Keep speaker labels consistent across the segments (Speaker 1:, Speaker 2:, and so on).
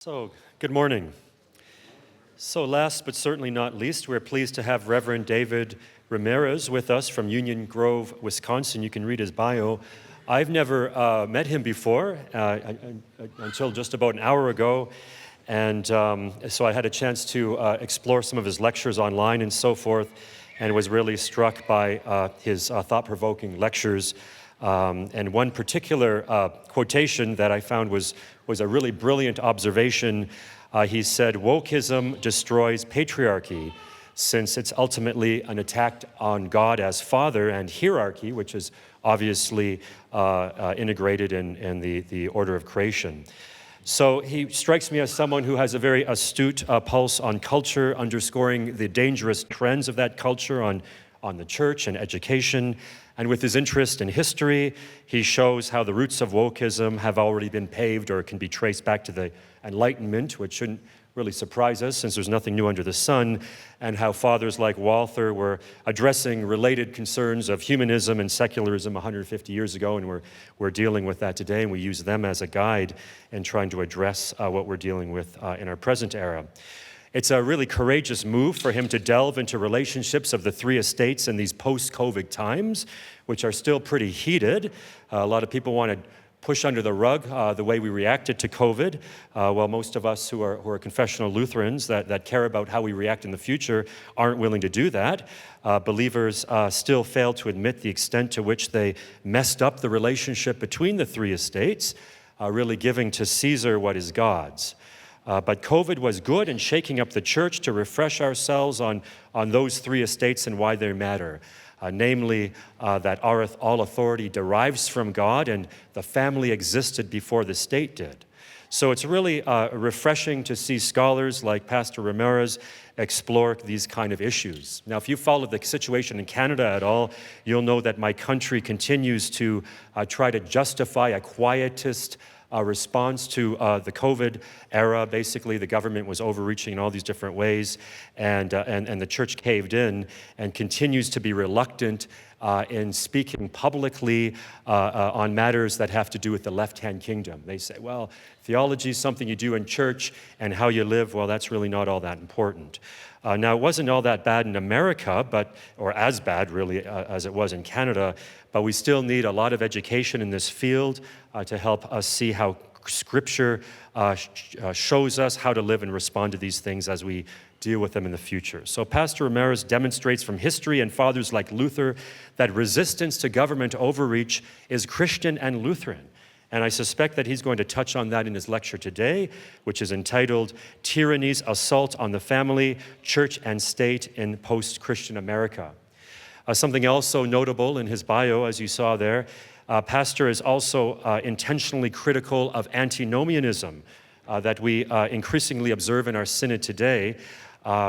Speaker 1: Good morning. Last but certainly not least, we're pleased to have Reverend David Ramirez with us from Union Grove, Wisconsin. You can read his bio. I've never met him before until just about an hour ago, and so I had a chance to explore some of his lectures online and so forth, and was really struck by his thought-provoking lectures. And one particular quotation that I found was a really brilliant observation. He said, "Wokeism destroys patriarchy, since it's ultimately an attack on God as Father, and hierarchy, which is obviously integrated in the order of creation." So he strikes me as someone who has a very astute pulse on culture, underscoring the dangerous trends of that culture on the church and education. And with his interest in history, he shows how the roots of wokeism have already been paved or can be traced back to the Enlightenment, which shouldn't really surprise us since there's nothing new under the sun, and how fathers like Walther were addressing related concerns of humanism and secularism 150 years ago, and we're dealing with that today, and we use them as a guide in trying to address what we're dealing with in our present era. It's a really courageous move for him to delve into relationships of the three estates in these post-COVID times, which are still pretty heated. A lot of people want to push under the rug the way we reacted to COVID, while most of us who are confessional Lutherans that care about how we react in the future aren't willing to do that. Believers still fail to admit the extent to which they messed up the relationship between the three estates, really giving to Caesar what is God's. But COVID was good in shaking up the church to refresh ourselves on those three estates and why they matter. Namely, that all authority derives from God, and the family existed before the state did. So it's really refreshing to see scholars like Pastor Ramirez explore these kind of issues. Now, if you follow the situation in Canada at all, you'll know that my country continues to try to justify a quietist response to the COVID era. Basically, the government was overreaching in all these different ways, and the church caved in and continues to be reluctant in speaking publicly on matters that have to do with the left-hand kingdom. They say, well, theology is something you do in church, and how you live, well, that's really not all that important. Now, it wasn't all that bad in America, or as bad, really, as it was in Canada, but we still need a lot of education in this field to help us see how Scripture shows us how to live and respond to these things as we deal with them in the future. So Pastor Ramirez demonstrates from history and fathers like Luther that resistance to government overreach is Christian and Lutheran. And I suspect that he's going to touch on that in his lecture today, which is entitled Tyranny's Assault on the Family, Church and State in Post-Christian America. Something else so notable in his bio, as you saw there, Pastor is also intentionally critical of antinomianism that we increasingly observe in our synod today,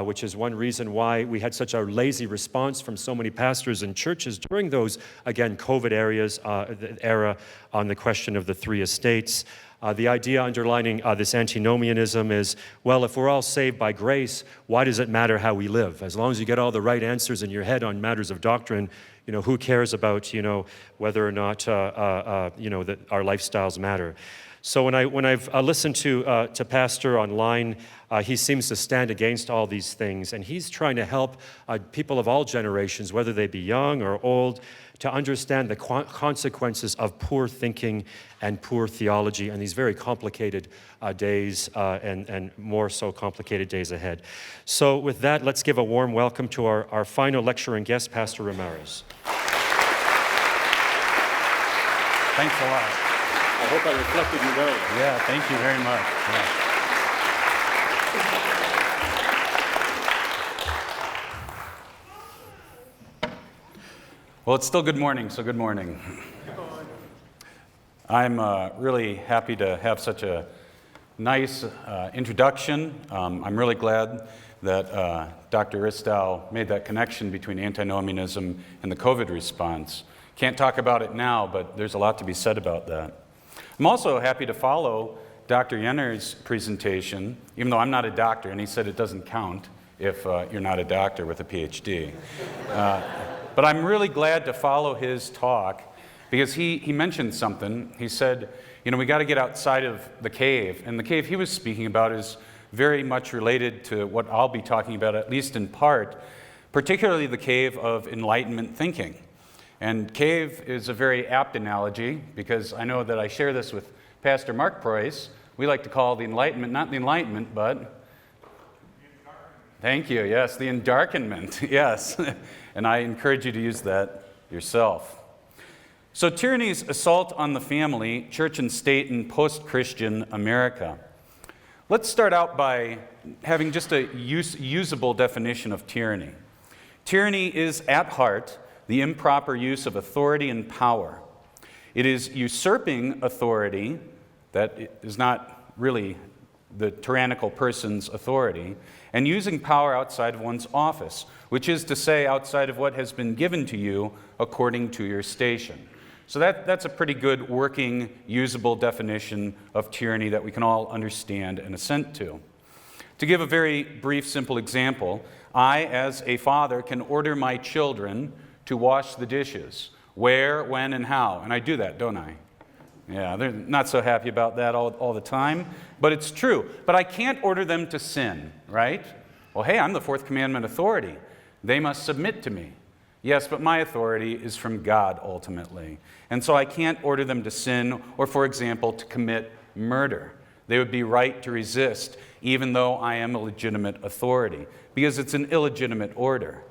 Speaker 1: which is one reason why we had such a lazy response from so many pastors and churches during those, again, COVID era on the question of the three estates. The idea underlining this antinomianism is, well, if we're all saved by grace, why does it matter how we live? As long as you get all the right answers in your head on matters of doctrine, who cares about, whether or not, that our lifestyles matter. So when I've listened to Pastor online, he seems to stand against all these things, and he's trying to help people of all generations, whether they be young or old, to understand the consequences of poor thinking and poor theology in these very complicated days and more so complicated days ahead. So with that, let's give a warm welcome to our final lecturer and guest, Pastor Ramirez.
Speaker 2: Thanks a lot.
Speaker 1: I hope I reflected you well.
Speaker 2: Yeah, thank you very much. Yeah. Well, it's still good morning, so good morning. I'm really happy to have such a nice introduction. I'm really glad that Dr. Istow made that connection between antinomianism and the COVID response. Can't talk about it now, but there's a lot to be said about that. I'm also happy to follow Dr. Jenner's presentation, even though I'm not a doctor, and he said it doesn't count if you're not a doctor with a PhD. But I'm really glad to follow his talk because he mentioned something. He said, we got to get outside of the cave. And the cave he was speaking about is very much related to what I'll be talking about, at least in part, particularly the cave of Enlightenment thinking. And cave is a very apt analogy, because I know that I share this with Pastor Mark Preuss. We like to call the Enlightenment, not the Enlightenment, but... Thank you, yes, the endarkenment, yes. And I encourage you to use that yourself. So tyranny's assault on the family, church and state in post-Christian America. Let's start out by having just a usable definition of tyranny. Tyranny is, at heart, the improper use of authority and power. It is usurping authority that is not really the tyrannical person's authority, and using power outside of one's office, which is to say, outside of what has been given to you according to your station. So that's a pretty good working, usable definition of tyranny that we can all understand and assent to. To give a very brief, simple example, I, as a father, can order my children to wash the dishes. Where, when, and how. And I do that, don't I? Yeah, they're not so happy about that all the time, but it's true. But I can't order them to sin, right? Well, hey, I'm the fourth commandment authority. They must submit to me. Yes, but my authority is from God ultimately. And so I can't order them to sin or, for example, to commit murder. They would be right to resist, even though I am a legitimate authority, because it's an illegitimate order.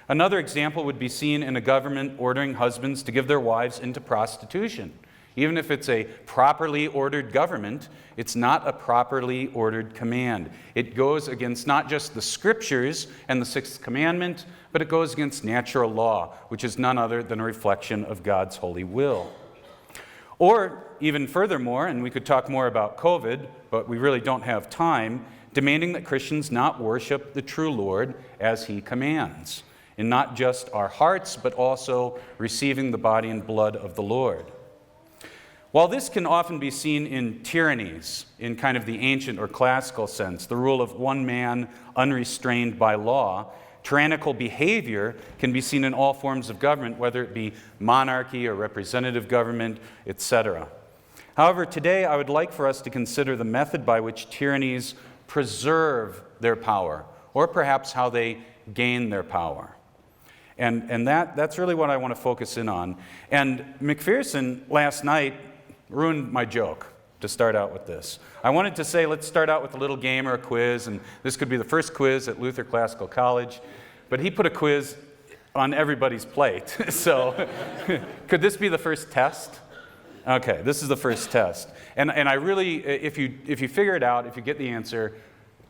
Speaker 2: Another example would be seen in a government ordering husbands to give their wives into prostitution. Even if it's a properly ordered government, it's not a properly ordered command. It goes against not just the scriptures and the sixth commandment, but it goes against natural law, which is none other than a reflection of God's holy will. Or even furthermore, and we could talk more about COVID, but we really don't have time, demanding that Christians not worship the true Lord as he commands, in not just our hearts, but also receiving the body and blood of the Lord. While this can often be seen in tyrannies, in kind of the ancient or classical sense, the rule of one man unrestrained by law, tyrannical behavior can be seen in all forms of government, whether it be monarchy or representative government, etc. However, today I would like for us to consider the method by which tyrannies preserve their power, or perhaps how they gain their power. And that's really what I want to focus in on. And McPherson last night ruined my joke to start out with this. I wanted to say, let's start out with a little game or a quiz, and this could be the first quiz at Luther Classical College, but he put a quiz on everybody's plate. So could this be the first test? Okay, this is the first test. And I really, if you figure it out, if you get the answer,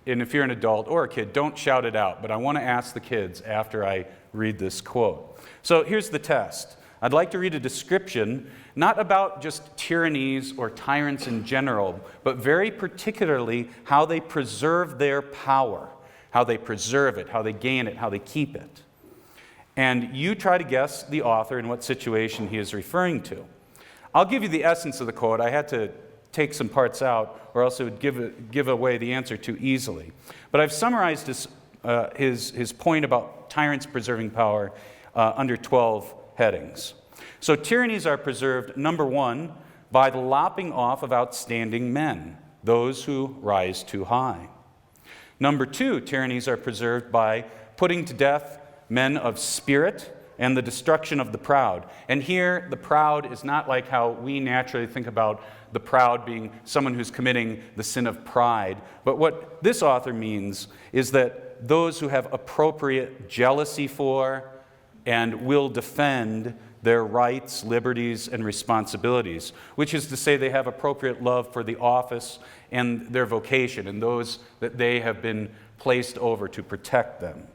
Speaker 2: and if you're an adult or a kid, don't shout it out, but I want to ask the kids after I read this quote. So here's the test. I'd like to read a description, not about just tyrannies or tyrants in general, but very particularly how they preserve their power, how they preserve it, how they gain it, how they keep it. And you try to guess the author and what situation he is referring to. I'll give you the essence of the quote. I had to take some parts out, or else it would give away the answer too easily. But I've summarized his point about tyrants preserving power under 12 headings. So tyrannies are preserved, number one, by the lopping off of outstanding men, those who rise too high. Number two, tyrannies are preserved by putting to death men of spirit and the destruction of the proud. And here, the proud is not like how we naturally think about the proud being someone who's committing the sin of pride. But what this author means is that those who have appropriate jealousy for and will defend their rights, liberties, and responsibilities, which is to say they have appropriate love for the office and their vocation and those that they have been placed over to protect them.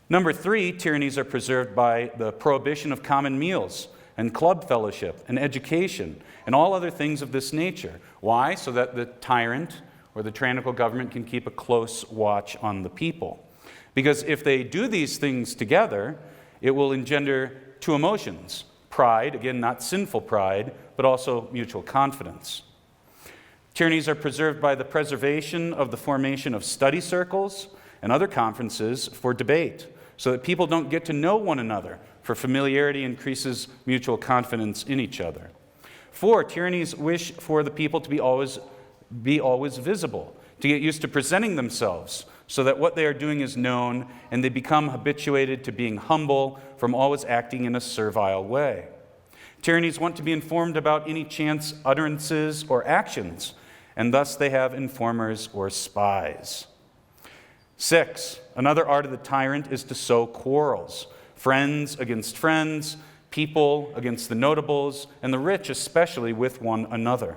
Speaker 2: Number three, tyrannies are preserved by the prohibition of common meals and club fellowship and education and all other things of this nature. Why? So that the tyrant or the tyrannical government can keep a close watch on the people. Because if they do these things together, it will engender two emotions. Pride, again, not sinful pride, but also mutual confidence. Tyrannies are preserved by the preservation of the formation of study circles and other conferences for debate, so that people don't get to know one another, for familiarity increases mutual confidence in each other. 4, tyrannies wish for the people to be always visible, to get used to presenting themselves so that what they are doing is known, and they become habituated to being humble from always acting in a servile way. Tyrannies want to be informed about any chance utterances or actions, and thus they have informers or spies. 6, another art of the tyrant is to sow quarrels, friends against friends, people against the notables, and the rich especially with one another.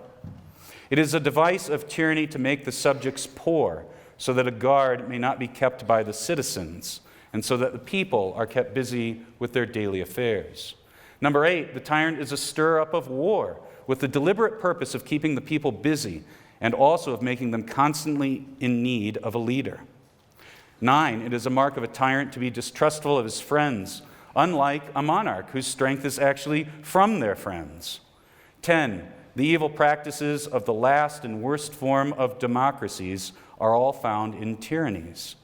Speaker 2: It is a device of tyranny to make the subjects poor, so that a guard may not be kept by the citizens, and so that the people are kept busy with their daily affairs. Number 8, the tyrant is a stir-up of war, with the deliberate purpose of keeping the people busy, and also of making them constantly in need of a leader. 9, it is a mark of a tyrant to be distrustful of his friends, unlike a monarch whose strength is actually from their friends. 10, the evil practices of the last and worst form of democracies are all found in tyrannies.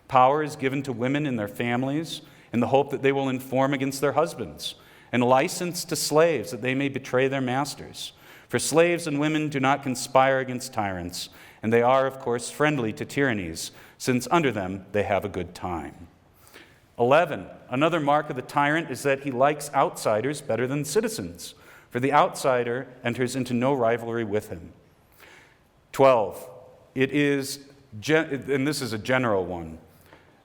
Speaker 2: Power is given to women in their families in the hope that they will inform against their husbands, and license to slaves that they may betray their masters. For slaves and women do not conspire against tyrants, and they are, of course, friendly to tyrannies, since under them they have a good time. 11, another mark of the tyrant is that he likes outsiders better than citizens, for the outsider enters into no rivalry with him. 12, it is, and this is a general one,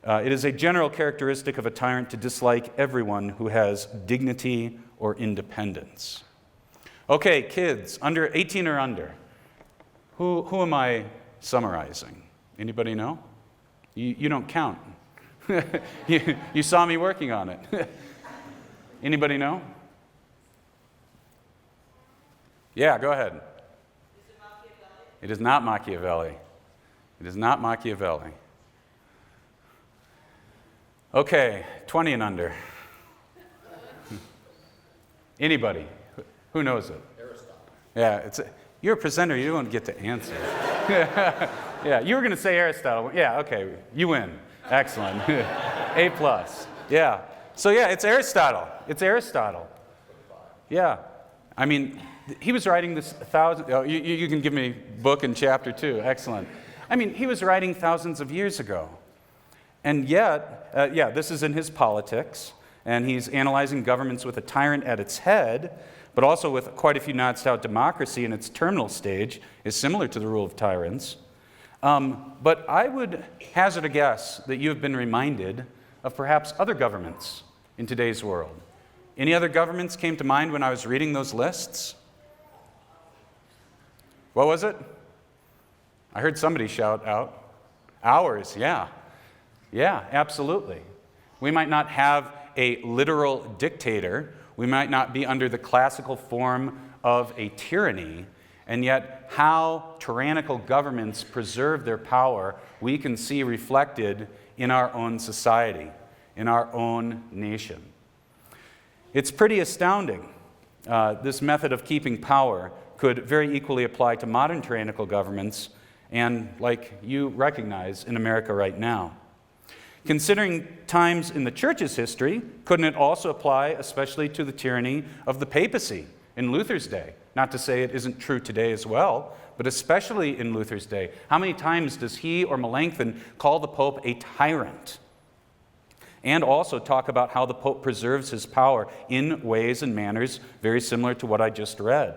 Speaker 2: it is a general characteristic of a tyrant to dislike everyone who has dignity or independence. Okay, kids, under 18 or under, who am I summarizing? Anybody know? You don't count. you saw me working on it. Anybody know? Yeah, go ahead.
Speaker 3: Is it Machiavelli?
Speaker 2: It is not Machiavelli. It is not Machiavelli. Okay, 20 and under. Anybody? Who knows it?
Speaker 3: Aristotle.
Speaker 2: Yeah, you're a presenter, you don't get to answer. Yeah, you were going to say Aristotle. Yeah, okay, you win. Excellent. A+. Yeah. So yeah, it's Aristotle. It's Aristotle. Yeah. I mean, he was writing this you can give me book and chapter too. Excellent. I mean, he was writing thousands of years ago. And yet, this is in his Politics, and he's analyzing governments with a tyrant at its head, but also with quite a few nods how democracy in its terminal stage is similar to the rule of tyrants. But I would hazard a guess that you have been reminded of perhaps other governments in today's world. Any other governments came to mind when I was reading those lists? What was it? I heard somebody shout out. Ours, yeah. Yeah, absolutely. We might not have a literal dictator. We might not be under the classical form of a tyranny. And yet, how tyrannical governments preserve their power, we can see reflected in our own society, in our own nation. It's pretty astounding. This method of keeping power could very equally apply to modern tyrannical governments and, like you recognize, in America right now. Considering times in the church's history, couldn't it also apply especially to the tyranny of the papacy in Luther's day? Not to say it isn't true today as well, but especially in Luther's day. How many times does he or Melanchthon call the Pope a tyrant? And also talk about how the Pope preserves his power in ways and manners very similar to what I just read.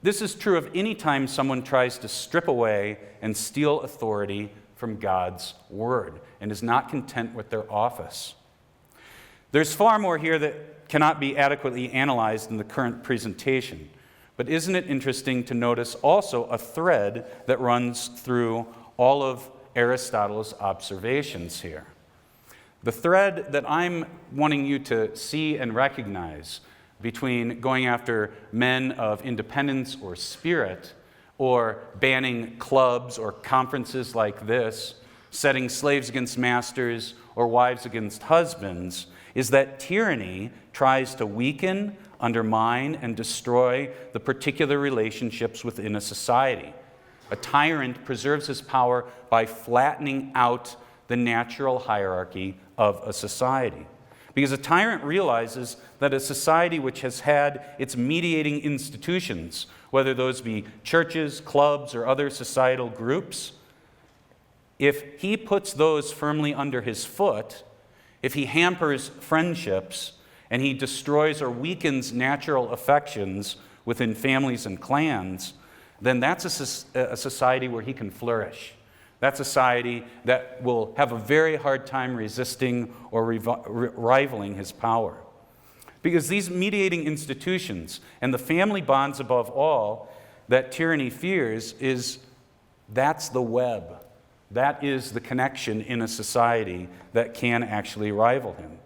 Speaker 2: This is true of any time someone tries to strip away and steal authority from God's word and is not content with their office. There's far more here that cannot be adequately analyzed in the current presentation, but isn't it interesting to notice also a thread that runs through all of Aristotle's observations here? The thread that I'm wanting you to see and recognize between going after men of independence or spirit, or banning clubs or conferences like this, setting slaves against masters or wives against husbands, is that tyranny tries to weaken, undermine, and destroy the particular relationships within a society. A tyrant preserves his power by flattening out the natural hierarchy of a society. Because a tyrant realizes that a society which has had its mediating institutions, whether those be churches, clubs, or other societal groups, if he puts those firmly under his foot, if he hampers friendships, and he destroys or weakens natural affections within families and clans, then that's a society where he can flourish. That's a society that will have a very hard time resisting or rivaling his power. Because these mediating institutions and the family bonds above all that tyranny fears that's the web. That is the connection in a society that can actually rival him.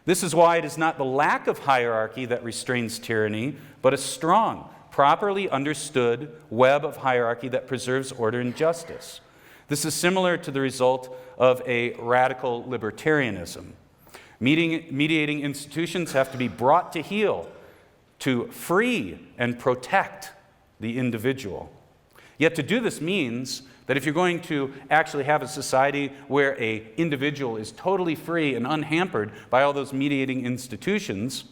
Speaker 2: This is why it is not the lack of hierarchy that restrains tyranny, but a strong, properly understood web of hierarchy that preserves order and justice. This is similar to the result of a radical libertarianism. Mediating institutions have to be brought to heel to free and protect the individual. Yet to do this means that if you're going to actually have a society where an individual is totally free and unhampered by all those mediating institutions,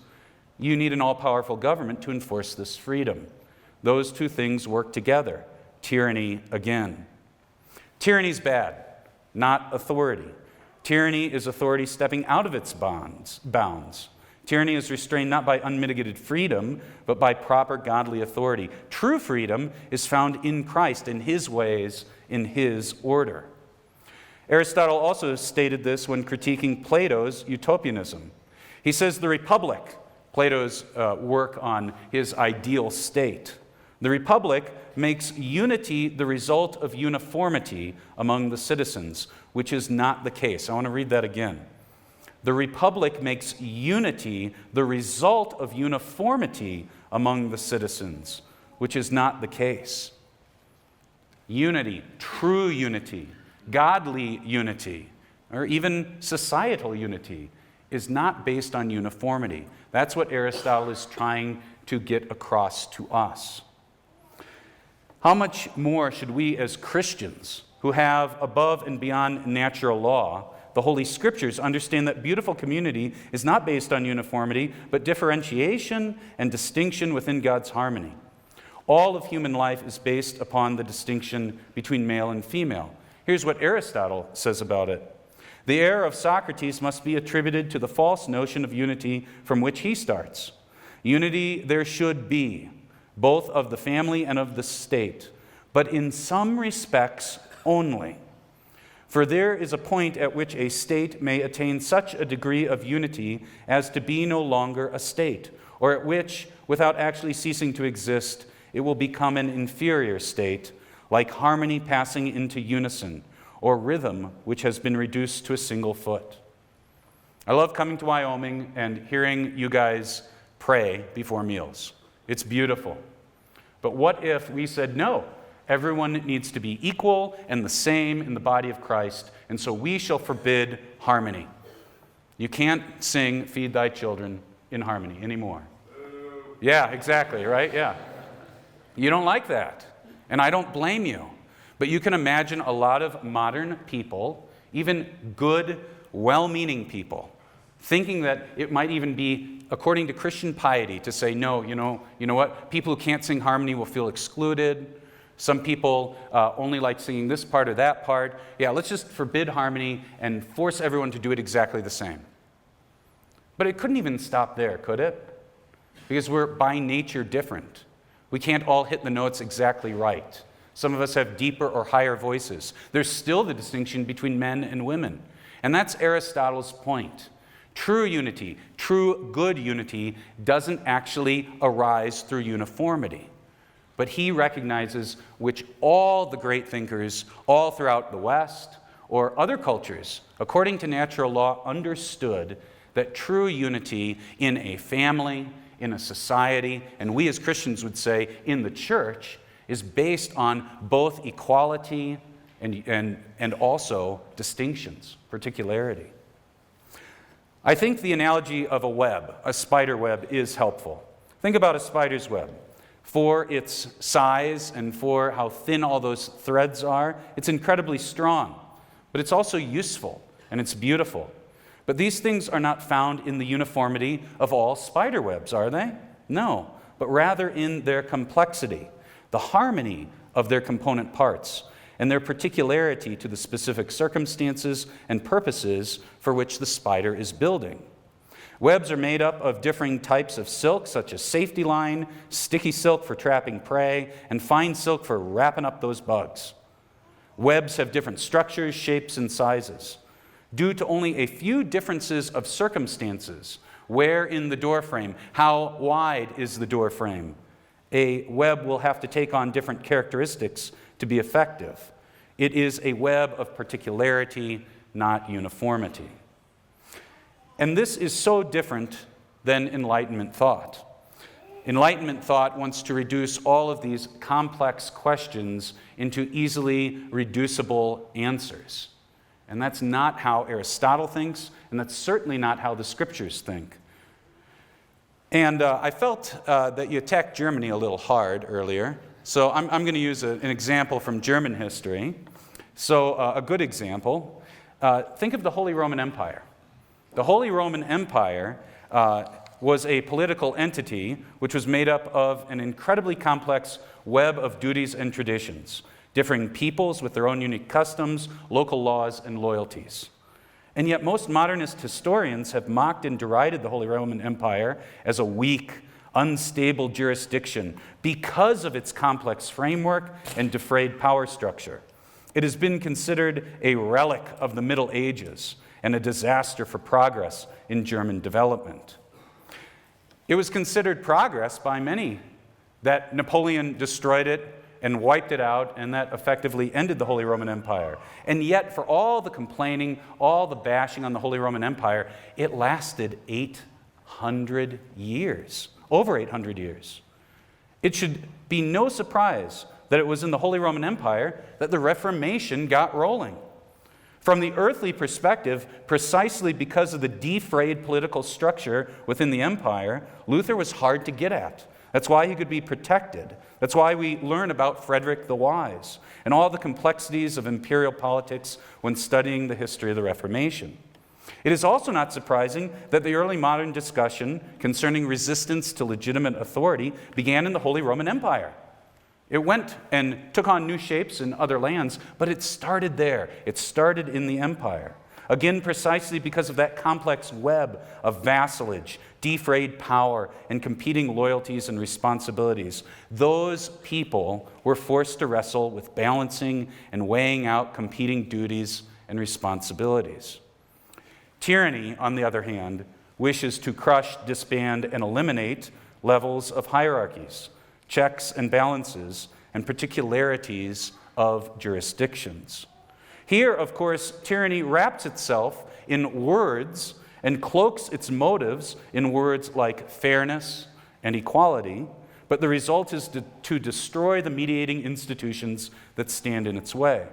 Speaker 2: you need an all-powerful government to enforce this freedom. Those two things work together. Tyranny again. Tyranny's bad, not authority. Tyranny is authority stepping out of its bounds. Tyranny is restrained not by unmitigated freedom, but by proper godly authority. True freedom is found in Christ, in his ways, in his order. Aristotle also stated this when critiquing Plato's utopianism. He says the Republic, Plato's work on his ideal state, the Republic makes unity the result of uniformity among the citizens, which is not the case. I want to read that again. The Republic makes unity the result of uniformity among the citizens, which is not the case. Unity, true unity, godly unity, or even societal unity is not based on uniformity. That's what Aristotle is trying to get across to us. How much more should we as Christians, who have above and beyond natural law, the Holy Scriptures, understand that beautiful community is not based on uniformity, but differentiation and distinction within God's harmony. All of human life is based upon the distinction between male and female. Here's what Aristotle says about it. The error of Socrates must be attributed to the false notion of unity from which he starts. Unity there should be, both of the family and of the state, but in some respects only. For there is a point at which a state may attain such a degree of unity as to be no longer a state, or at which, without actually ceasing to exist, it will become an inferior state, like harmony passing into unison, or rhythm which has been reduced to a single foot. I love coming to Wyoming and hearing you guys pray before meals. It's beautiful. But what if we said, no, everyone needs to be equal and the same in the body of Christ, and so we shall forbid harmony. You can't sing Feed Thy Children in harmony anymore. Yeah, exactly, right? Yeah. You don't like that, and I don't blame you. But you can imagine a lot of modern people, even good, well-meaning people, thinking that it might even be according to Christian piety to say, no, you know what? People who can't sing harmony will feel excluded. Some people only like singing this part or that part. Yeah, let's just forbid harmony and force everyone to do it exactly the same. But it couldn't even stop there, could it? Because we're by nature different. We can't all hit the notes exactly right. Some of us have deeper or higher voices. There's still the distinction between men and women. And that's Aristotle's point. True unity, true good unity, doesn't actually arise through uniformity. But he recognizes, which all the great thinkers all throughout the West or other cultures, according to natural law, understood that true unity in a family, in a society, and we as Christians would say in the church, is based on both equality and also distinctions, particularity. I think the analogy of a web, a spider web, is helpful. Think about a spider's web. For its size and for how thin all those threads are, it's incredibly strong. But it's also useful and it's beautiful. But these things are not found in the uniformity of all spider webs, are they? No, but rather in their complexity, the harmony of their component parts, and their particularity to the specific circumstances and purposes for which the spider is building. Webs are made up of differing types of silk, such as safety line, sticky silk for trapping prey, and fine silk for wrapping up those bugs. Webs have different structures, shapes, and sizes. Due to only a few differences of circumstances, where in the door frame, how wide is the door frame, a web will have to take on different characteristics to be effective. It is a web of particularity, not uniformity. And this is so different than Enlightenment thought. Enlightenment thought wants to reduce all of these complex questions into easily reducible answers. And that's not how Aristotle thinks, and that's certainly not how the Scriptures think. And I felt that you attacked Germany a little hard earlier, so I'm going to use an example from German history. So a good example, think of the Holy Roman Empire. The Holy Roman Empire was a political entity which was made up of an incredibly complex web of duties and traditions, differing peoples with their own unique customs, local laws, and loyalties. And yet most modernist historians have mocked and derided the Holy Roman Empire as a weak, unstable jurisdiction because of its complex framework and defrayed power structure. It has been considered a relic of the Middle Ages and a disaster for progress in German development. It was considered progress by many that Napoleon destroyed it and wiped it out, and that effectively ended the Holy Roman Empire. And yet, for all the complaining, all the bashing on the Holy Roman Empire, it lasted 800 years, over 800 years. It should be no surprise that it was in the Holy Roman Empire that the Reformation got rolling. From the earthly perspective, precisely because of the defrayed political structure within the empire, Luther was hard to get at. That's why he could be protected. That's why we learn about Frederick the Wise and all the complexities of imperial politics when studying the history of the Reformation. It is also not surprising that the early modern discussion concerning resistance to legitimate authority began in the Holy Roman Empire. It went and took on new shapes in other lands, but it started there. It started in the empire. Again, precisely because of that complex web of vassalage, defrayed power, and competing loyalties and responsibilities, those people were forced to wrestle with balancing and weighing out competing duties and responsibilities. Tyranny, on the other hand, wishes to crush, disband, and eliminate levels of hierarchies, checks and balances, and particularities of jurisdictions. Here, of course, tyranny wraps itself in words and cloaks its motives in words like fairness and equality, but the result is to destroy the mediating institutions that stand in its way.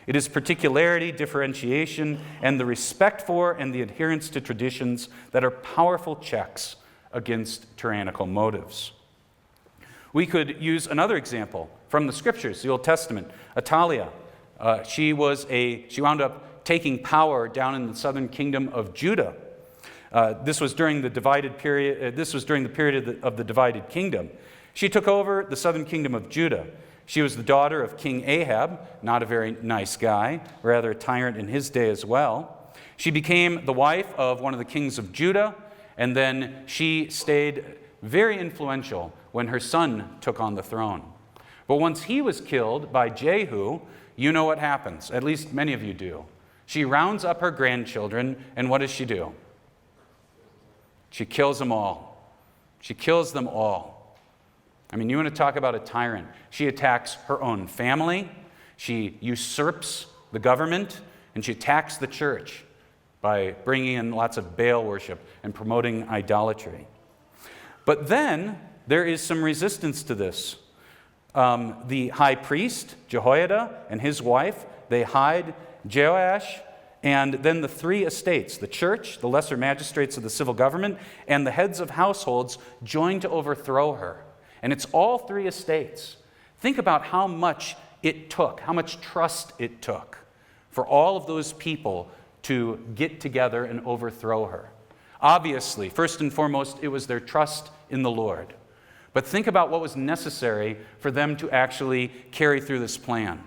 Speaker 2: It is particularity, differentiation, and the respect for and the adherence to traditions that are powerful checks against tyrannical motives. We could use another example from the Scriptures, the Old Testament. Atalia, she wound up taking power down in the southern kingdom of Judah. This was during the period of the divided kingdom. She took over the southern kingdom of Judah. She was the daughter of King Ahab, not a very nice guy, rather a tyrant in his day as well. She became the wife of one of the kings of Judah, and then she stayed very influential when her son took on the throne. But once he was killed by Jehu, you know what happens. At least many of you do. She rounds up her grandchildren, and what does she do? She kills them all. She kills them all. I mean, you want to talk about a tyrant. She attacks her own family, she usurps the government, and she attacks the church by bringing in lots of Baal worship and promoting idolatry. But then there is some resistance to this. The high priest, Jehoiada, and his wife, they hide Joash, and then the three estates, the church, the lesser magistrates of the civil government, and the heads of households join to overthrow her. And it's all three estates. Think about how much it took, how much trust it took for all of those people to get together and overthrow her. Obviously, first and foremost, it was their trust in the Lord. But think about what was necessary for them to actually carry through this plan.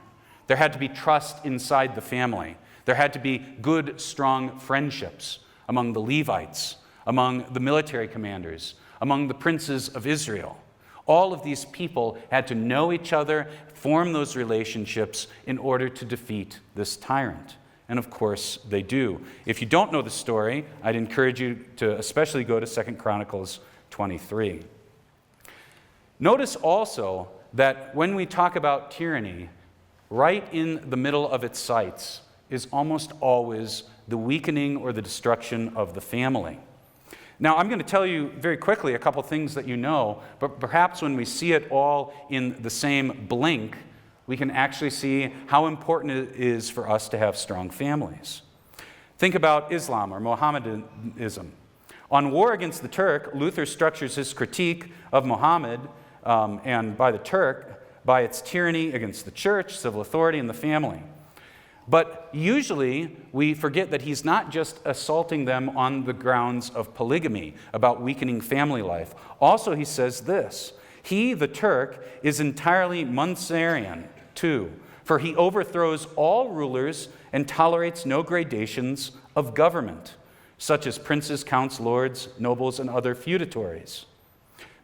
Speaker 2: There had to be trust inside the family. There had to be good, strong friendships among the Levites, among the military commanders, among the princes of Israel. All of these people had to know each other, form those relationships in order to defeat this tyrant. And of course, they do. If you don't know the story, I'd encourage you to especially go to 2 Chronicles 23. Notice also that when we talk about tyranny, right in the middle of its sights is almost always the weakening or the destruction of the family. Now, I'm going to tell you very quickly a couple things that you know, but perhaps when we see it all in the same blink, we can actually see how important it is for us to have strong families. Think about Islam or Mohammedanism. On War Against the Turk, Luther structures his critique of Muhammad and by the Turk by its tyranny against the church, civil authority, and the family. But usually we forget that he's not just assaulting them on the grounds of polygamy, about weakening family life. Also, he says this: he, the Turk, is entirely Munsarian too, for he overthrows all rulers and tolerates no gradations of government, such as princes, counts, lords, nobles, and other feudatories.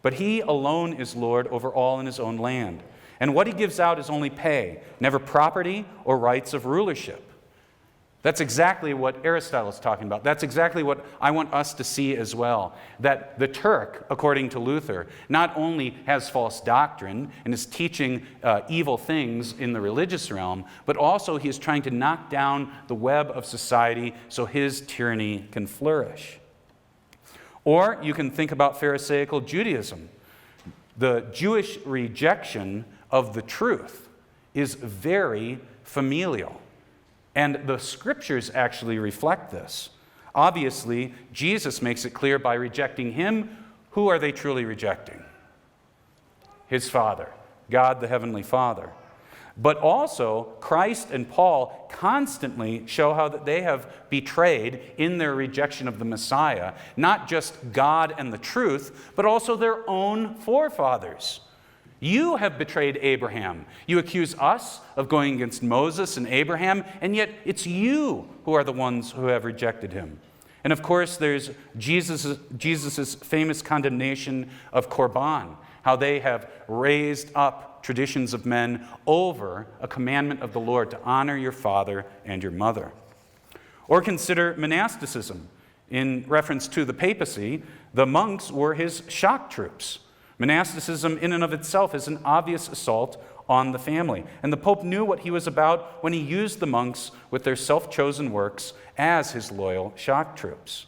Speaker 2: But he alone is Lord over all in his own land. And what he gives out is only pay, never property or rights of rulership. That's exactly what Aristotle is talking about. That's exactly what I want us to see as well. That the Turk, according to Luther, not only has false doctrine and is teaching evil things in the religious realm, but also he is trying to knock down the web of society so his tyranny can flourish. Or you can think about Pharisaical Judaism. The Jewish rejection of the truth is very familial. And the scriptures actually reflect this. Obviously, Jesus makes it clear by rejecting him. Who are they truly rejecting? His Father, God the Heavenly Father. But also, Christ and Paul constantly show how that they have betrayed in their rejection of the Messiah, not just God and the truth, but also their own forefathers. You have betrayed Abraham. You accuse us of going against Moses and Abraham, and yet it's you who are the ones who have rejected him. And of course, there's Jesus' famous condemnation of Korban, how they have raised up traditions of men over a commandment of the Lord to honor your father and your mother. Or consider monasticism. In reference to the papacy, the monks were his shock troops. Monasticism in and of itself is an obvious assault on the family. And the Pope knew what he was about when he used the monks with their self-chosen works as his loyal shock troops.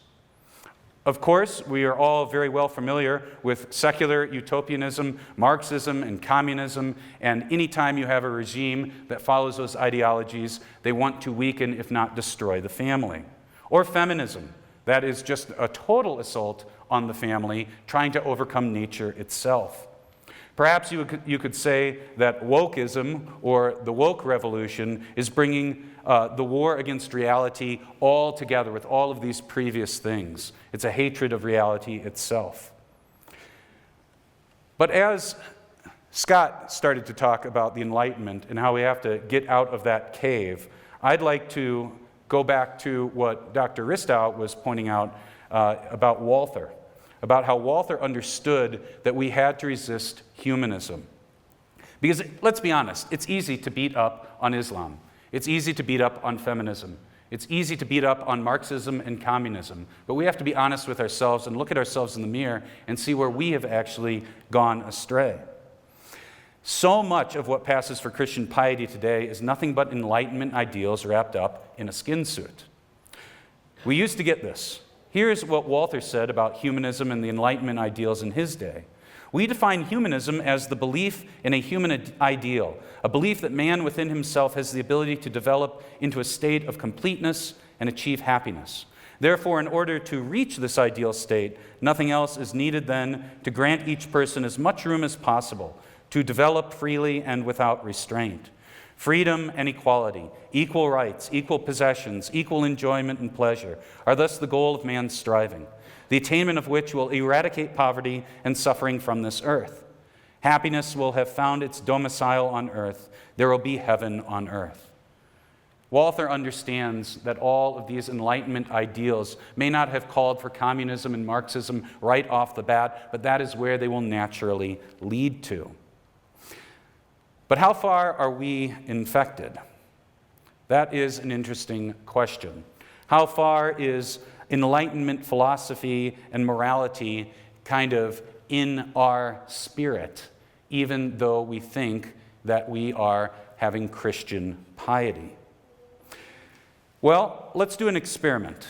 Speaker 2: Of course, we are all very well familiar with secular utopianism, Marxism, and communism, and anytime you have a regime that follows those ideologies, they want to weaken, if not destroy, the family. Or feminism. That is just a total assault on the family, trying to overcome nature itself. Perhaps you could say that wokeism, or the woke revolution, is bringing the war against reality all together with all of these previous things. It's a hatred of reality itself. But as Scott started to talk about the Enlightenment and how we have to get out of that cave, I'd like to go back to what Dr. Ristow was pointing out about Walther, about how Walther understood that we had to resist humanism. Because, let's be honest, it's easy to beat up on Islam. It's easy to beat up on feminism. It's easy to beat up on Marxism and communism. But we have to be honest with ourselves and look at ourselves in the mirror and see where we have actually gone astray. So much of what passes for Christian piety today is nothing but Enlightenment ideals wrapped up in a skin suit. We used to get this. Here's what Walther said about humanism and the Enlightenment ideals in his day. We define humanism as the belief in a human ideal, a belief that man within himself has the ability to develop into a state of completeness and achieve happiness. Therefore, in order to reach this ideal state, nothing else is needed than to grant each person as much room as possible to develop freely and without restraint, Freedom and equality, equal rights, equal possessions, equal enjoyment and pleasure are thus the goal of man's striving, the attainment of which will eradicate poverty and suffering from this earth. Happiness will have found its domicile on earth. There will be heaven on earth. Walther understands that all of these Enlightenment ideals may not have called for communism and Marxism right off the bat, but that is where they will naturally lead to. But how far are we infected? That is an interesting question. How far is Enlightenment philosophy and morality kind of in our spirit, even though we think that we are having Christian piety? Well, let's do an experiment.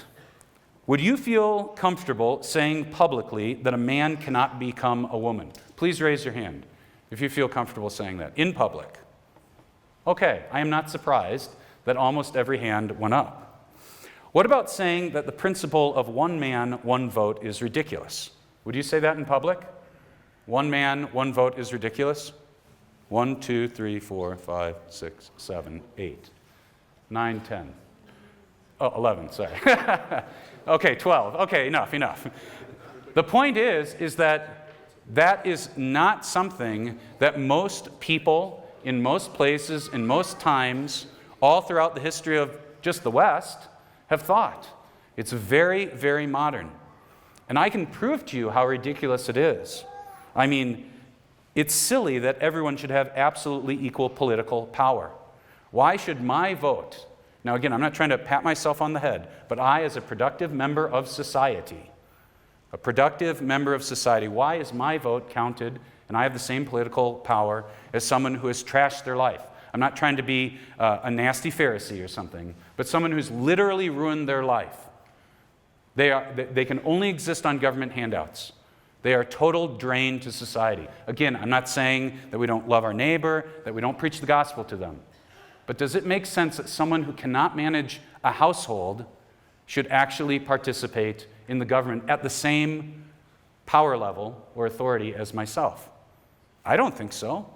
Speaker 2: Would you feel comfortable saying publicly that a man cannot become a woman? Please raise your hand if you feel comfortable saying that in public. Okay, I am not surprised that almost every hand went up. What about saying that the principle of one man, one vote is ridiculous? Would you say that in public? One man, one vote is ridiculous? 1, 2, 3, 4, 5, 6, 7, 8, 9, 10. Oh, 11, sorry. Okay, 12. Okay, enough. The point is that is not something that most people in most places, in most times, all throughout the history of just the West, have thought. It's very, very modern. And I can prove to you how ridiculous it is. I mean, it's silly that everyone should have absolutely equal political power. Why should my vote? Now again, I'm not trying to pat myself on the head, but I, as a productive member of society, why is my vote counted and I have the same political power as someone who has trashed their life? I'm not trying to be a nasty Pharisee or something, but someone who's literally ruined their life. They can only exist on government handouts. They are total drain to society. Again, I'm not saying that we don't love our neighbor, that we don't preach the gospel to them. But does it make sense that someone who cannot manage a household should actually participate in the government at the same power level or authority as myself? I don't think so.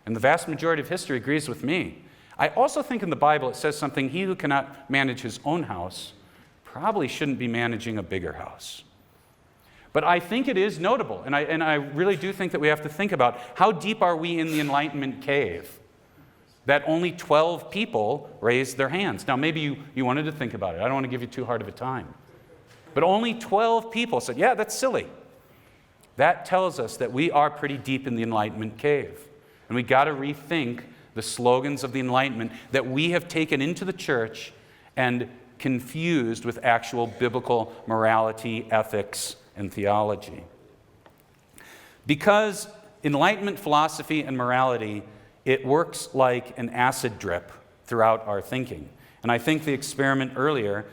Speaker 2: And the vast majority of history agrees with me. I also think in the Bible it says something, he who cannot manage his own house probably shouldn't be managing a bigger house. But I think it is notable, and I really do think that we have to think about how deep are we in the Enlightenment cave that only 12 people raised their hands. Now, maybe you wanted to think about it. I don't want to give you too hard of a time. But only 12 people said, yeah, that's silly. That tells us that we are pretty deep in the Enlightenment cave. And we got to rethink the slogans of the Enlightenment that we have taken into the church and confused with actual biblical morality, ethics, and theology. Because Enlightenment philosophy and morality, it works like an acid drip throughout our thinking. And I think the experiment earlier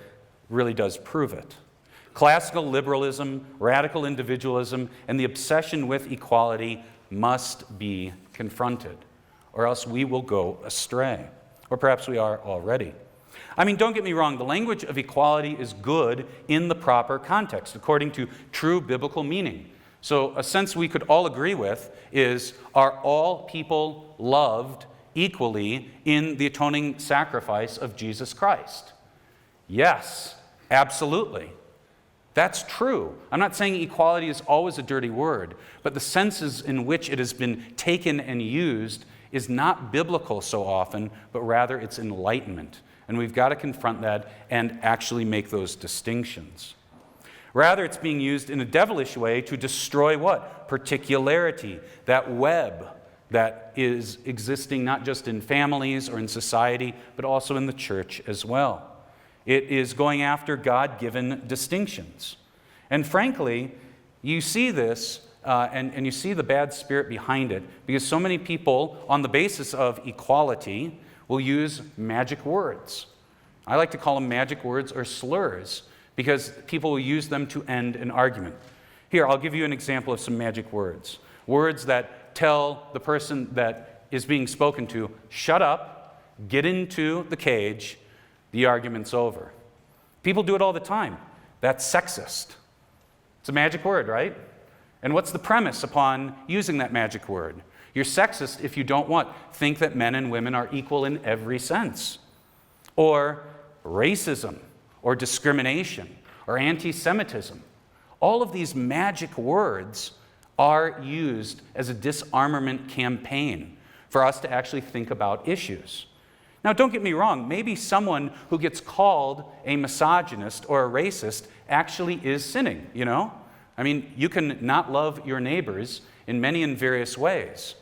Speaker 2: really does prove it. Classical liberalism, radical individualism, and the obsession with equality must be confronted, or else we will go astray. Or perhaps we are already. I mean, don't get me wrong, the language of equality is good in the proper context, according to true biblical meaning. So a sense we could all agree with is, are all people loved equally in the atoning sacrifice of Jesus Christ? Yes, absolutely. That's true. I'm not saying equality is always a dirty word, but the senses in which it has been taken and used is not biblical so often, but rather it's enlightenment. And we've got to confront that and actually make those distinctions. Rather, it's being used in a devilish way to destroy what? Particularity, that web that is existing not just in families or in society, but also in the church as well. It is going after God-given distinctions. And frankly, you see this, and you see the bad spirit behind it, because so many people, on the basis of equality, will use magic words. I like to call them magic words or slurs, because people will use them to end an argument. Here, I'll give you an example of some magic words. Words that tell the person that is being spoken to, shut up, get into the cage, the argument's over. People do it all the time. That's sexist. It's a magic word, right? And what's the premise upon using that magic word? You're sexist if you don't what? Think that men and women are equal in every sense. Or racism, or discrimination, or anti-Semitism. All of these magic words are used as a disarmament campaign for us to actually think about issues. Now, don't get me wrong, maybe someone who gets called a misogynist or a racist actually is sinning, you know? I mean, you can not love your neighbors in many and various ways.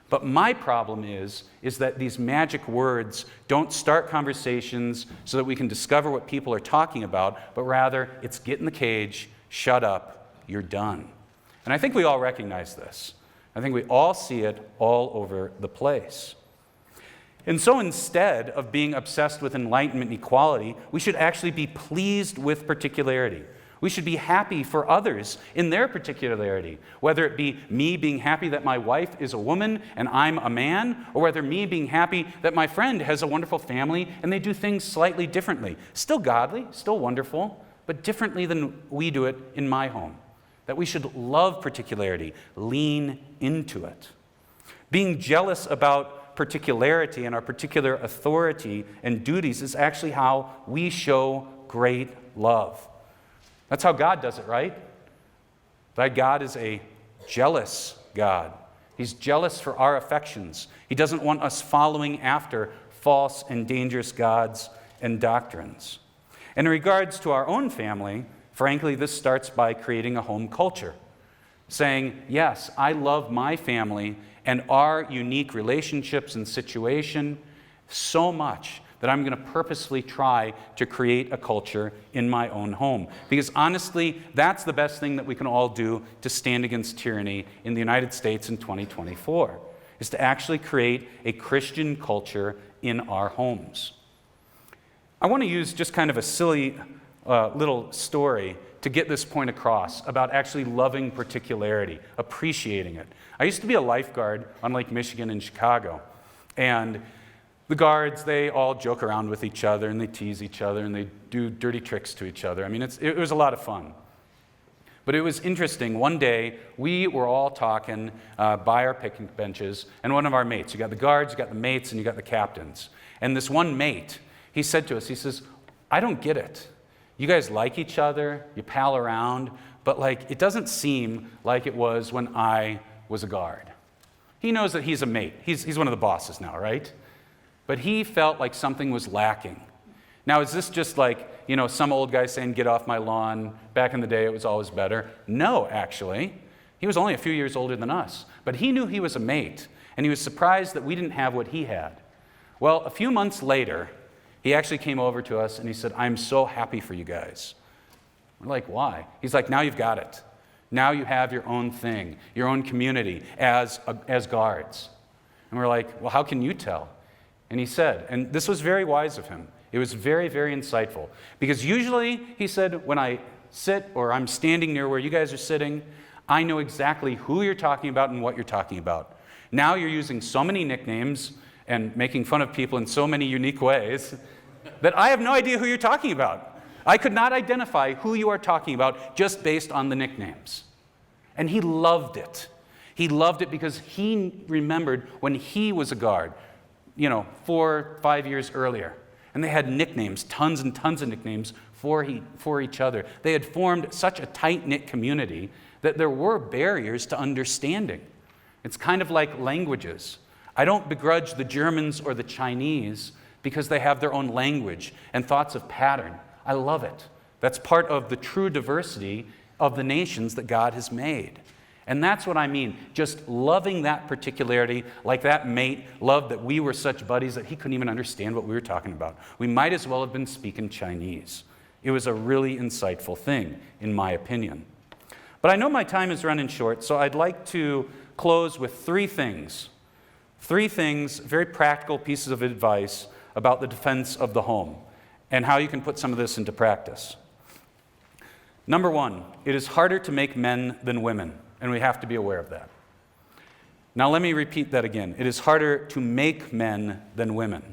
Speaker 2: But my problem is that these magic words don't start conversations so that we can discover what people are talking about, but rather it's get in the cage, shut up, you're done. And I think we all recognize this. I think we all see it all over the place. And so instead of being obsessed with enlightenment and equality, we should actually be pleased with particularity. We should be happy for others in their particularity, whether it be me being happy that my wife is a woman and I'm a man, or whether me being happy that my friend has a wonderful family and they do things slightly differently. Still godly, still wonderful, but differently than we do it in my home. That we should love particularity, lean into it. Being jealous about particularity and our particular authority and duties is actually how we show great love. That's how God does it, right? That God is a jealous God. He's jealous for our affections. He doesn't want us following after false and dangerous gods and doctrines. And in regards to our own family, frankly, this starts by creating a home culture, saying, yes, I love my family and our unique relationships and situation so much that I'm going to purposely try to create a culture in my own home. Because honestly, that's the best thing that we can all do to stand against tyranny in the United States in 2024, is to actually create a Christian culture in our homes. I want to use just kind of a silly little story to get this point across about actually loving particularity, appreciating it. I used to be a lifeguard on Lake Michigan in Chicago, and the guards, they all joke around with each other, and they tease each other, and they do dirty tricks to each other. I mean, it was a lot of fun. But it was interesting. One day, we were all talking by our picnic benches, and one of our mates, you got the guards, you got the mates, and you got the captains. And this one mate, he said to us, he says, I don't get it. You guys like each other, you pal around, but like it doesn't seem like it was when I was a guard. He knows that he's a mate. He's one of the bosses now, right? But he felt like something was lacking. Now, is this just like, you know, some old guy saying, get off my lawn, back in the day it was always better? No, actually. He was only a few years older than us. But he knew he was a mate, and he was surprised that we didn't have what he had. Well, a few months later, he actually came over to us and he said, I'm so happy for you guys. We're like, why? He's like, now you've got it. Now you have your own thing, your own community as guards. And we're like, well, how can you tell? And he said, and this was very wise of him. It was very, very insightful. Because usually, he said, when I sit or I'm standing near where you guys are sitting, I know exactly who you're talking about and what you're talking about. Now you're using so many nicknames and making fun of people in so many unique ways that I have no idea who you're talking about. I could not identify who you are talking about just based on the nicknames. And he loved it. He loved it because he remembered when he was a guard, 4 or 5 years earlier. And they had nicknames, tons and tons of nicknames for each other. They had formed such a tight-knit community that there were barriers to understanding. It's kind of like languages. I don't begrudge the Germans or the Chinese because they have their own language and thoughts of pattern. I love it. That's part of the true diversity of the nations that God has made. And that's what I mean, just loving that particularity, like that mate loved that we were such buddies that he couldn't even understand what we were talking about. We might as well have been speaking Chinese. It was a really insightful thing, in my opinion. But I know my time is running short, so I'd like to close with 3 things. 3 things, very practical pieces of advice about the defense of the home and how you can put some of this into practice. Number 1, it is harder to make men than women, and we have to be aware of that. Now let me repeat that again. It is harder to make men than women.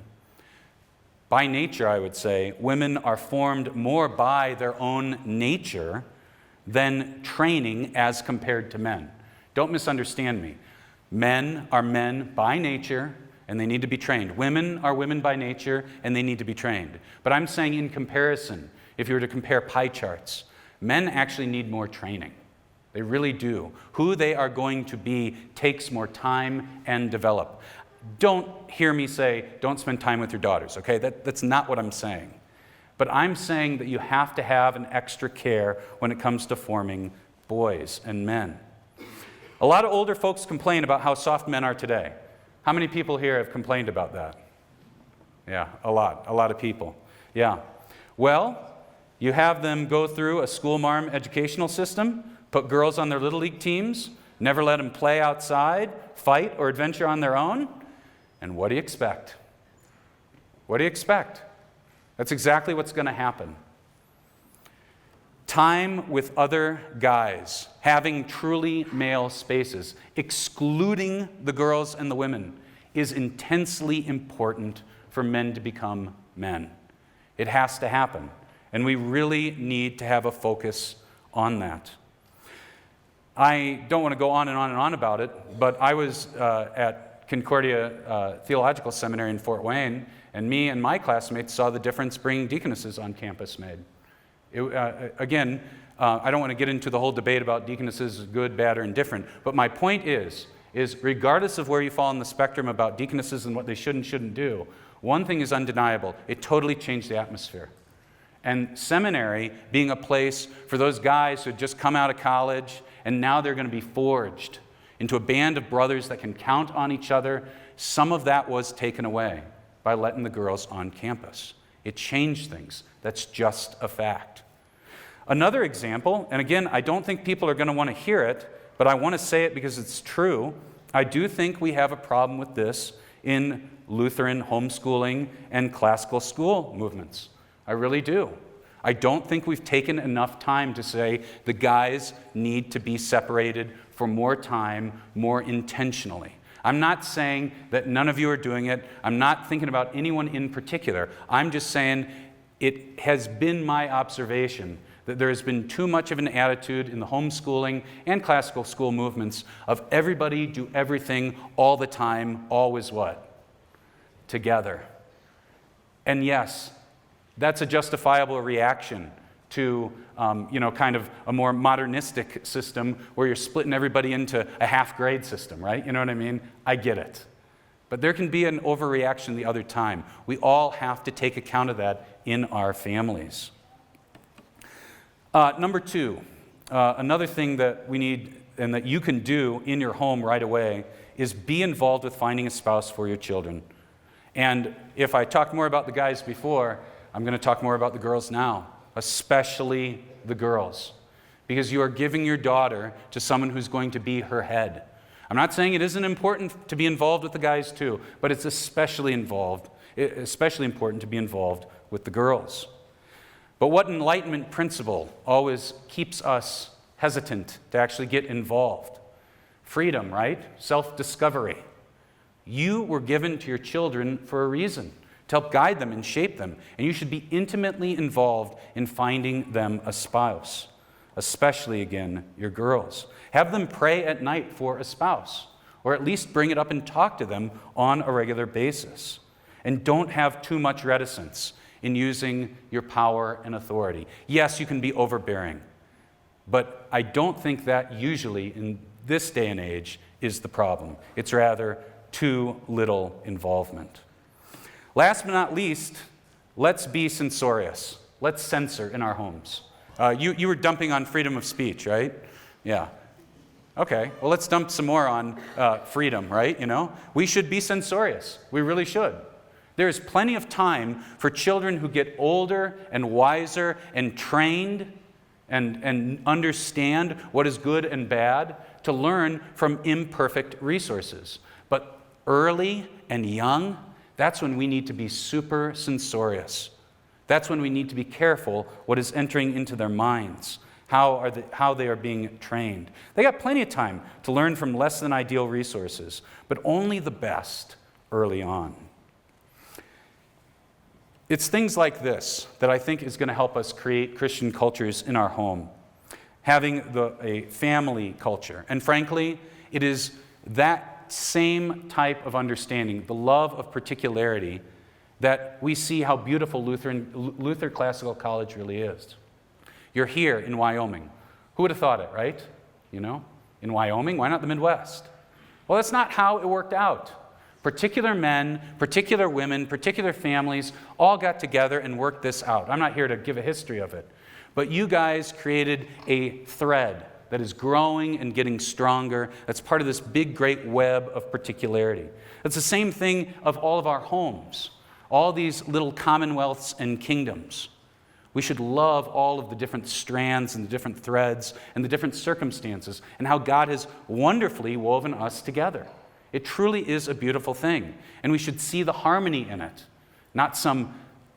Speaker 2: By nature, I would say, women are formed more by their own nature than training as compared to men. Don't misunderstand me. Men are men by nature, and they need to be trained. Women are women by nature, and they need to be trained. But I'm saying in comparison, if you were to compare pie charts, men actually need more training. They really do. Who they are going to be takes more time and develop. Don't hear me say, don't spend time with your daughters, okay? That's not what I'm saying. But I'm saying that you have to have an extra care when it comes to forming boys and men. A lot of older folks complain about how soft men are today. How many people here have complained about that? Yeah, a lot of people. Yeah. Well, you have them go through a school marm educational system, put girls on their little league teams, never let them play outside, fight, or adventure on their own. And what do you expect? What do you expect? That's exactly what's going to happen. Time with other guys, having truly male spaces, excluding the girls and the women, is intensely important for men to become men. It has to happen. And we really need to have a focus on that. I don't want to go on and on and on about it, but I was at Concordia Theological Seminary in Fort Wayne, and me and my classmates saw the difference bringing deaconesses on campus made. Again, I don't want to get into the whole debate about deaconesses good, bad, or indifferent, but my point is regardless of where you fall on the spectrum about deaconesses and what they should and shouldn't do, one thing is undeniable: it totally changed the atmosphere. And seminary being a place for those guys who had just come out of college and now they're going to be forged into a band of brothers that can count on each other, some of that was taken away by letting the girls on campus. It changed things. That's just a fact. Another example, and again, I don't think people are going to want to hear it, but I want to say it because it's true. I do think we have a problem with this in Lutheran homeschooling and classical school movements. I really do. I don't think we've taken enough time to say the guys need to be separated for more time, more intentionally. I'm not saying that none of you are doing it. I'm not thinking about anyone in particular. I'm just saying it has been my observation that there has been too much of an attitude in the homeschooling and classical school movements of everybody do everything all the time, always what? Together. And yes, that's a justifiable reaction to kind of a more modernistic system where you're splitting everybody into a half-grade system, right? You know what I mean? I get it. But there can be an overreaction the other time. We all have to take account of that in our families. Number two, another thing that we need and that you can do in your home right away is be involved with finding a spouse for your children. And if I talked more about the guys before, I'm going to talk more about the girls now, especially the girls, because you are giving your daughter to someone who's going to be her head. I'm not saying it isn't important to be involved with the guys too, but it's especially important to be involved with the girls. But what Enlightenment principle always keeps us hesitant to actually get involved? Freedom, right? Self-discovery. You were given to your children for a reason, to help guide them and shape them. And you should be intimately involved in finding them a spouse, especially, again, your girls. Have them pray at night for a spouse, or at least bring it up and talk to them on a regular basis. And don't have too much reticence in using your power and authority. Yes, you can be overbearing, but I don't think that usually in this day and age is the problem. It's rather too little involvement. Last but not least, let's be censorious. Let's censor in our homes. You were dumping on freedom of speech, right? Yeah. Okay, well, let's dump some more on freedom, right? We should be censorious. We really should. There is plenty of time for children who get older and wiser and trained and understand what is good and bad to learn from imperfect resources. But early and young, that's when we need to be super censorious. That's when we need to be careful what is entering into their minds, how they are being trained. They got plenty of time to learn from less than ideal resources, but only the best early on. It's things like this that I think is going to help us create Christian cultures in our home. Having a family culture. And frankly, it is that same type of understanding, the love of particularity, that we see how beautiful Luther Classical College really is. You're here in Wyoming. Who would have thought it, right? You know, in Wyoming, why not the Midwest? Well, that's not how it worked out. Particular men, particular women, particular families all got together and worked this out. I'm not here to give a history of it, but you guys created a thread that is growing and getting stronger. That's part of this big, great web of particularity. It's the same thing of all of our homes, all these little commonwealths and kingdoms. We should love all of the different strands and the different threads and the different circumstances and how God has wonderfully woven us together. It truly is a beautiful thing, and we should see the harmony in it, not some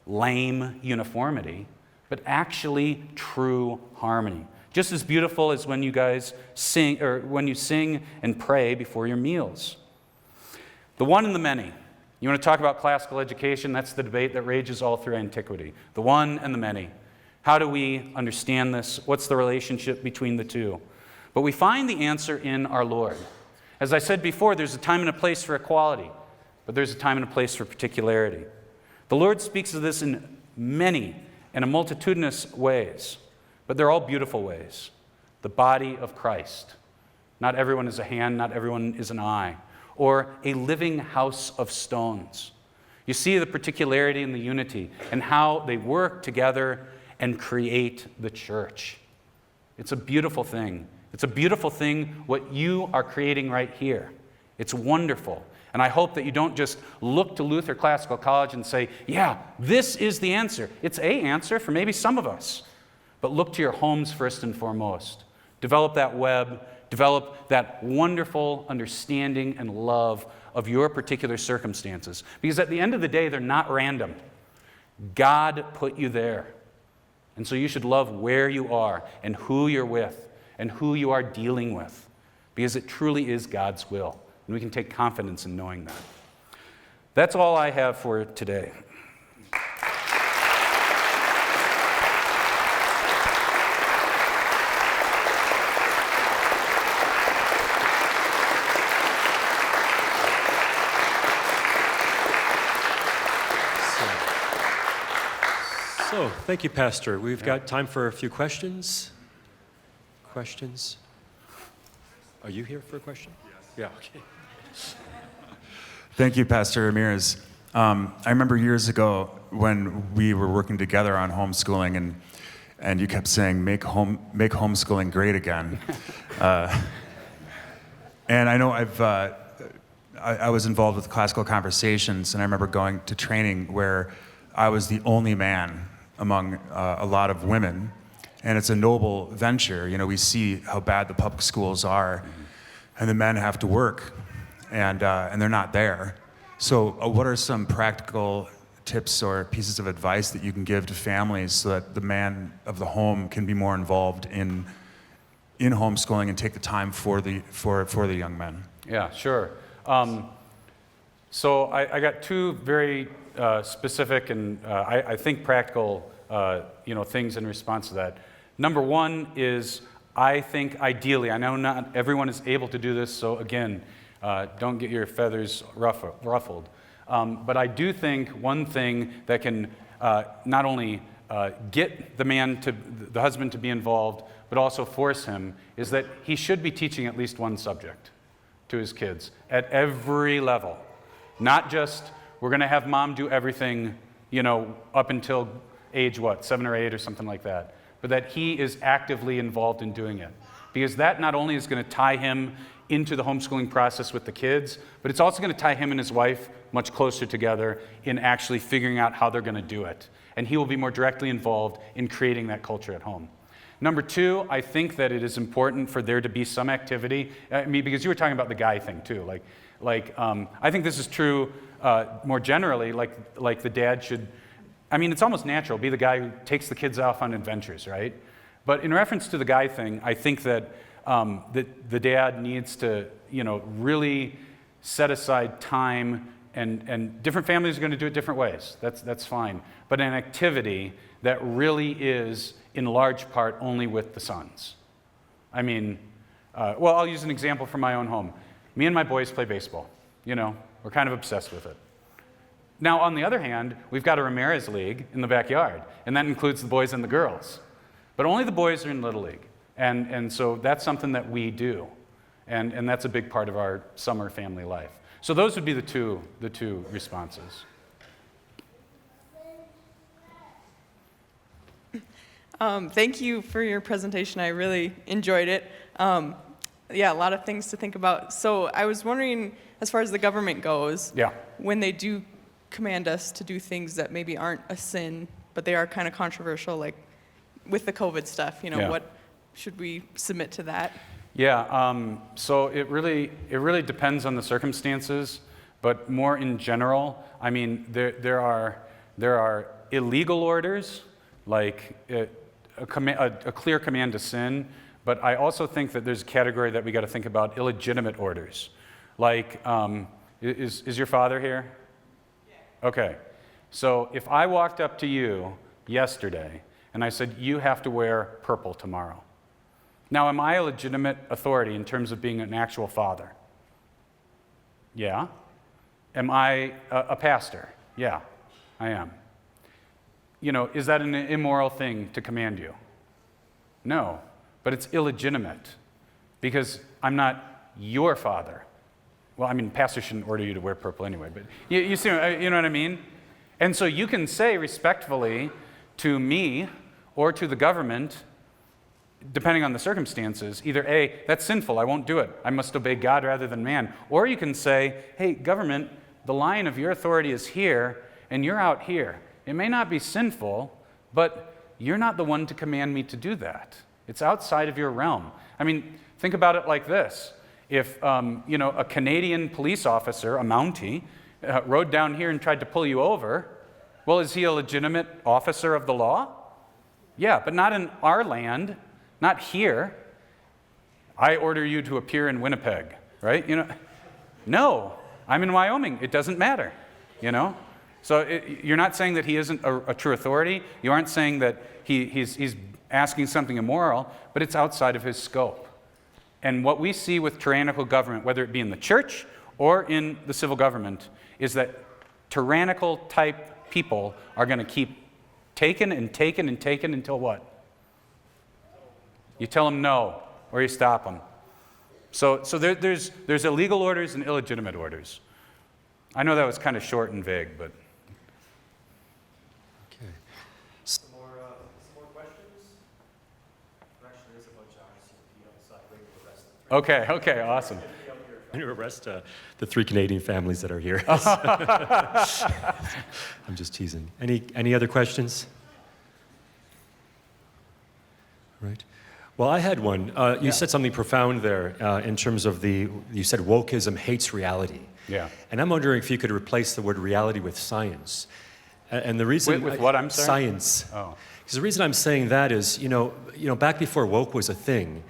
Speaker 2: lame uniformity, but actually true harmony. Just as beautiful as when you guys sing, or when you sing and pray before your meals. The one and the many. You want to talk about classical education? That's the debate that rages all through antiquity. The one and the many. How do we understand this? What's the relationship between the two? But we find the answer in our Lord. As I said before, there's a time and a place for equality, but there's a time and a place for particularity. The Lord speaks of this in many and a multitudinous ways, but they're all beautiful ways. The body of Christ. Not everyone is a hand, not everyone is an eye. Or a living house of stones. You see the particularity and the unity and how they work together and create the church. It's a beautiful thing. It's a beautiful thing what you are creating right here. It's wonderful. And I hope that you don't just look to Luther Classical College and say, yeah, this is the answer. It's a answer for maybe some of us. But look to your homes first and foremost. Develop that web. Develop that wonderful understanding and love of your particular circumstances. Because at the end of the day, they're not random. God put you there. And so you should love where you are and who you're with and who you are dealing with. Because it truly is God's will. And we can take confidence in knowing that. That's all I have for today.
Speaker 1: So, thank you, Pastor. We've got time for a few questions. Questions? Are you here for a question? Yes. Yeah, okay.
Speaker 4: Thank you, Pastor Ramirez. I remember years ago when we were working together on homeschooling, and you kept saying, make homeschooling great again. And I know I was involved with Classical Conversations, and I remember going to training where I was the only man among a lot of women, and it's a noble venture. You know, we see how bad the public schools are, and the men have to work, and they're not there. So what are some practical tips or pieces of advice that you can give to families so that the man of the home can be more involved in homeschooling and take the time for the young men?
Speaker 2: Yeah, sure. So I got two very specific and I think practical things in response to that. Number one is, I think ideally, I know not everyone is able to do this, so again, don't get your feathers ruffled. But I do think one thing that can not only get the husband to be involved, but also force him, is that he should be teaching at least one subject to his kids at every level. Not just, we're going to have mom do everything, up until age 7 or 8 or something like that, but that he is actively involved in doing it. Because that not only is going to tie him into the homeschooling process with the kids, but it's also going to tie him and his wife much closer together in actually figuring out how they're going to do it. And he will be more directly involved in creating that culture at home. Number two, I think that it is important for there to be some activity. Because you were talking about the guy thing too. I think this is true more generally. Like the dad should, it's almost natural, be the guy who takes the kids off on adventures, right? But in reference to the guy thing, I think that the dad needs to, really set aside time, and different families are going to do it different ways. That's fine. But an activity that really is, in large part, only with the sons. I'll use an example from my own home. Me and my boys play baseball. We're kind of obsessed with it. Now, on the other hand, we've got a Ramirez league in the backyard, and that includes the boys and the girls. But only the boys are in Little League. And so that's something that we do. And that's a big part of our summer family life. So those would be the two responses.
Speaker 5: Thank you for your presentation. I really enjoyed it. A lot of things to think about. So I was wondering, as far as the government goes, when they do command us to do things that maybe aren't a sin, but they are kind of controversial, like with the COVID stuff, what should we submit to that?
Speaker 2: So it really depends on the circumstances, but more in general, I mean, there are illegal orders, like a clear command to sin, but I also think that there's a category that we got to think about, illegitimate orders. Like, is your father here? Yeah. Okay. So if I walked up to you yesterday and I said, you have to wear purple tomorrow. Now, am I a legitimate authority in terms of being an actual father? Yeah. Am I a pastor? Yeah, I am. Is that an immoral thing to command you? No, but it's illegitimate because I'm not your father. Well, I mean, pastors shouldn't order you to wear purple anyway, but you see, you know what I mean? And so you can say respectfully to me or to the government, depending on the circumstances, either A, that's sinful, I won't do it, I must obey God rather than man. Or you can say, hey, government, the line of your authority is here, and you're out here. It may not be sinful, but you're not the one to command me to do that. It's outside of your realm. I mean, think about it like this. If, a Canadian police officer, a Mountie, rode down here and tried to pull you over, well, is he a legitimate officer of the law? Yeah, but not in our land. Not here. I order you to appear in Winnipeg, right? No, I'm in Wyoming. It doesn't matter, So you're not saying that he isn't a true authority. You aren't saying that he's asking something immoral, but it's outside of his scope. And what we see with tyrannical government, whether it be in the church or in the civil government, is that tyrannical type people are going to keep taking and taking and taking until what? You tell them no, or you stop them. So there's illegal orders and illegitimate orders. I know that was kind of short and vague, but.
Speaker 1: Okay. Some more questions? Actually, there's a bunch of outside.
Speaker 2: Okay, awesome.
Speaker 1: I'm going to arrest the 3 Canadian families that are here. I'm just teasing. Any other questions? Right. Well, I had one. You said something profound there in terms of you said wokeism hates reality.
Speaker 2: Yeah.
Speaker 1: And I'm wondering if you could replace the word reality with science. And the reason...
Speaker 2: With what, I'm sorry?
Speaker 1: Science.
Speaker 2: Oh.
Speaker 1: Because the reason I'm saying that is, back before woke was a thing,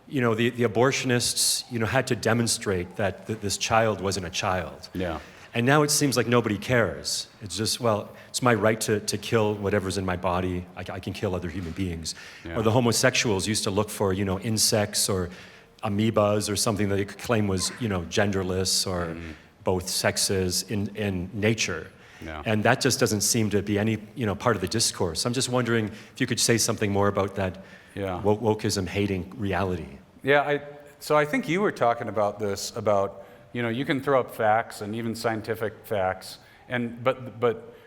Speaker 1: the abortionists, had to demonstrate that this child wasn't a child.
Speaker 2: Yeah.
Speaker 1: And now it seems like nobody cares. It's just, well, it's my right to kill whatever's in my body. I can kill other human beings.
Speaker 2: Yeah.
Speaker 1: Or the homosexuals used to look for, insects or amoebas or something that they could claim was, genderless or both sexes in nature.
Speaker 2: Yeah.
Speaker 1: And that just doesn't seem to be any, part of the discourse. I'm just wondering if you could say something more about that wokeism hating reality.
Speaker 2: Yeah, so I think you were talking about this, about, you can throw up facts and even scientific facts, but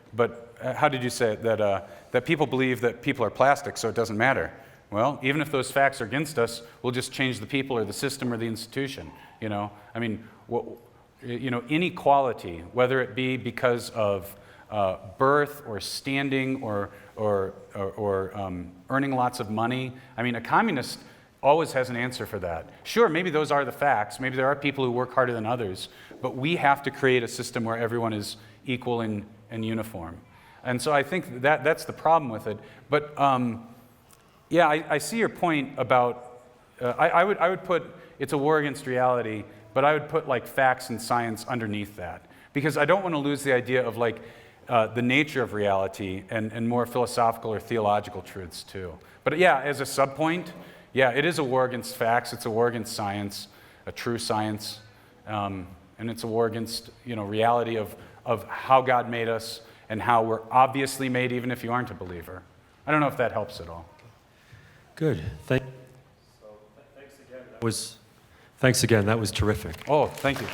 Speaker 2: how did you say it? That people believe that people are plastic, so it doesn't matter. Well, even if those facts are against us, we'll just change the people or the system or the institution. I mean, inequality, whether it be because of birth or standing or earning lots of money. I mean, a communist always has an answer for that. Sure, maybe those are the facts. Maybe there are people who work harder than others, but we have to create a system where everyone is equal and uniform. And so I think that's the problem with it. But I see your point about, I would put, it's a war against reality, but I would put like facts and science underneath that. Because I don't want to lose the idea of like the nature of reality and more philosophical or theological truths too. But yeah, as a subpoint, yeah, it is a war against facts, it's a war against science, a true science. And it's a war against, reality of how God made us and how we're obviously made, even if you aren't a believer. I don't know if that helps at all.
Speaker 1: Good. Thanks again. That was terrific.
Speaker 2: Oh, thank you.